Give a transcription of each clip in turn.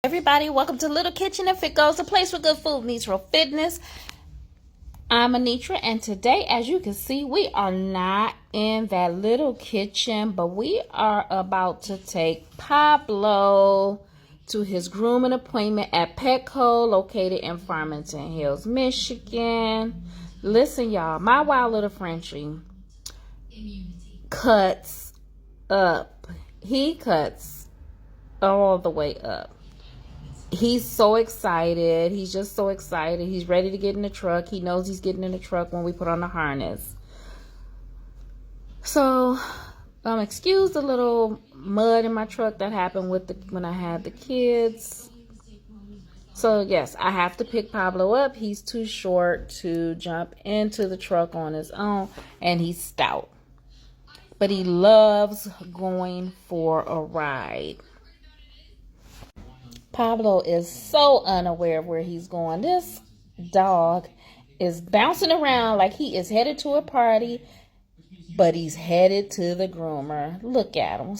Everybody, welcome to Little Kitchen and Fit Goes, a place where good food meets real fitness. I'm Anitra, and today, as you can see, we are not in that little kitchen, but we are about to take Pablo to his grooming appointment at Petco, located in Farmington Hills, Michigan. Listen, y'all, my wild little Frenchie cuts up. He cuts all the way up. He's so excited. He's just so excited. He's ready to get in the truck. He knows he's getting in the truck when we put on the harness. So, excuse the little mud in my truck that happened when I had the kids. So, yes, I have to pick Pablo up. He's too short to jump into the truck on his own, and he's stout. But he loves going for a ride. Pablo is so unaware of where he's going. This dog is bouncing around like he is headed to a party, but he's headed to the groomer. Look at him.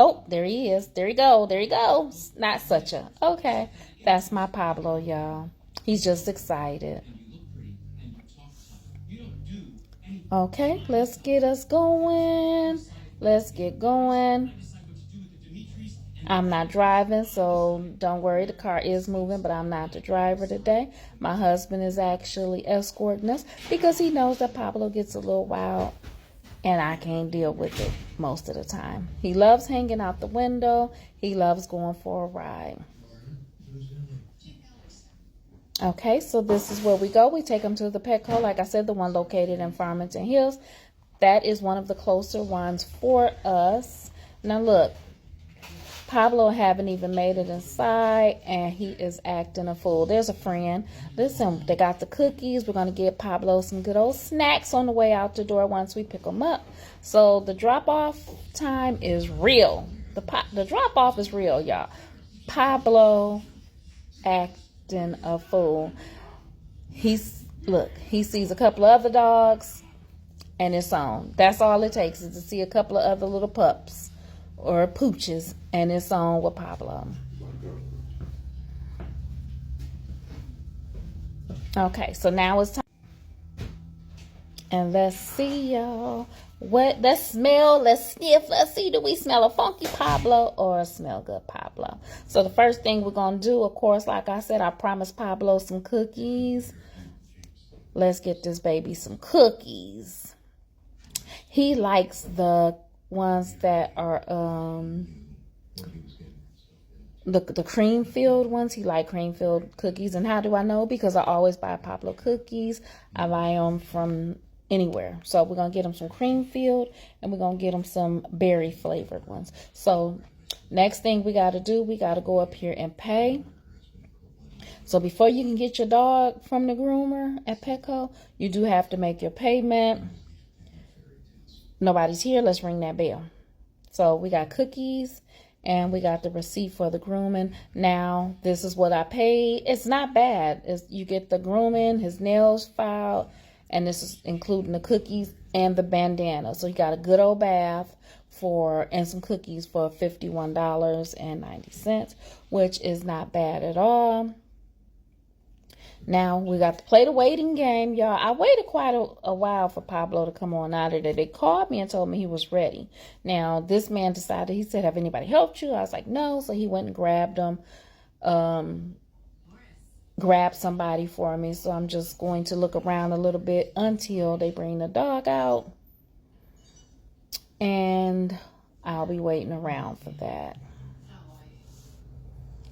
Oh, there he is. There he goes. Not such a. Okay, that's my Pablo, y'all. He's just excited. Okay, let's get us going. Let's get going. I'm not driving, so don't worry. The car is moving, but I'm not the driver today. My husband is actually escorting us because he knows that Pablo gets a little wild, and I can't deal with it most of the time. He loves hanging out the window. He loves going for a ride. Okay, so this is where we go. We take him to the Petco, like I said, the one located in Farmington Hills. That is one of the closer ones for us. Now, look. Pablo haven't even made it inside, and he is acting a fool. There's a friend. Listen, they got the cookies. We're going to give Pablo some good old snacks on the way out the door once we pick them up. So the drop-off time is real. The drop-off is real, y'all. Pablo acting a fool. He sees a couple of other dogs, and it's on. That's all it takes is to see a couple of other little pups or pooches, and it's on with Pablo. Okay, so now it's time. And let's see, y'all. Let's smell, let's sniff, let's see, do we smell a funky Pablo or a smell good Pablo? So the first thing we're going to do, of course, like I said, I promised Pablo some cookies. Let's get this baby some cookies. He likes the ones that are the cream filled ones. He like cream filled cookies. And how do I know? Because I always buy Pablo cookies. I buy them from anywhere. So we're gonna get him some cream filled, and we're gonna get him some berry flavored ones. So next thing we got to do, we got to go up here and pay. So before you can get your dog from the groomer at Petco, you do have to make your payment. Nobody's here. Let's ring that bell. So we got cookies, and we got the receipt for the grooming. Now, this is what I paid. It's not bad. You get the grooming, his nails filed, and this is including the cookies and the bandana. So you got a good old bath and some cookies for $51.90, which is not bad at all. Now, we got to play the waiting game, y'all. I waited quite a while for Pablo to come on out of there. They called me and told me he was ready. Now, this man decided, he said, have anybody helped you? I was like, no. So he went and grabbed him, grabbed somebody for me. So I'm just going to look around a little bit until they bring the dog out. And I'll be waiting around for that.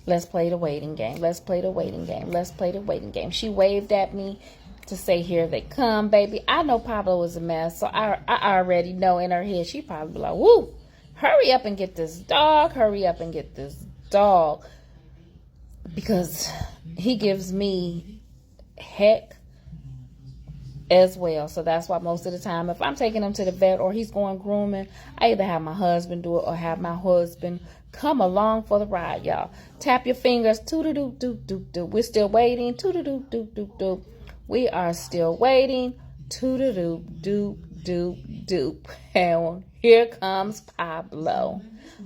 Let's play the waiting game. Let's play the waiting game. Let's play the waiting game. She waved at me to say, here they come, baby. I know Pablo was a mess, so I already know in her head, she probably be like, woo, hurry up and get this dog. Hurry up and get this dog. Because he gives me heck as well. So that's why most of the time, if I'm taking him to the vet or he's going grooming, I either have my husband do it or have my husband come along for the ride, y'all. Tap your fingers. Toot-a-doop-doop-doop-doop. We're still waiting. Toot-a-doop-doop-doop-doop. We are still waiting. Toot-a-doop-doop-doop-doop. And here comes Pablo.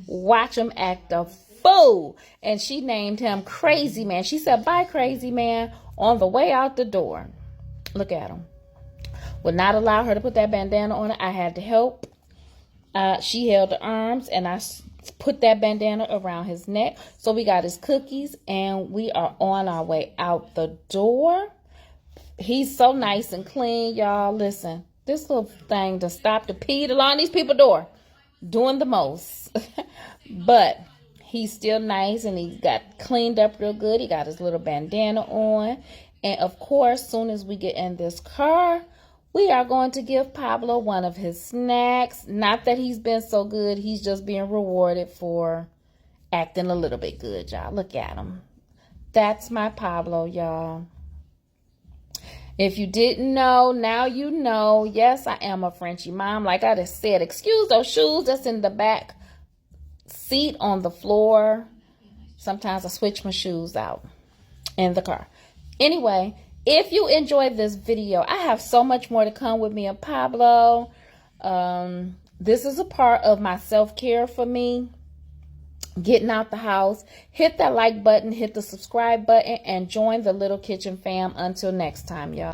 Watch him act a fool. And she named him Crazy Man. She said, bye, Crazy Man, on the way out the door. Look at him. Would not allow her to put that bandana on it. I had to help. She held the arms, and I put that bandana around his neck. So we got his cookies, and we are on our way out the door. He's so nice and clean, y'all. Listen, this little thing to stop the pee along these people's door. Doing the most. But he's still nice, and he got cleaned up real good. He got his little bandana on. And, of course, soon as we get in this car, we are going to give Pablo one of his snacks. Not that he's been so good. He's just being rewarded for acting a little bit good, y'all. Look at him. That's my Pablo, y'all. If you didn't know, now you know. Yes, I am a Frenchie mom. Like I just said, excuse those shoes that's in the back seat on the floor. Sometimes I switch my shoes out in the car. Anyway, if you enjoyed this video, I have so much more to come with me and Pablo. This is a part of my self-care for me. Getting out the house. Hit that like button, hit the subscribe button, and join the Little Kitchen fam. Until next time, y'all.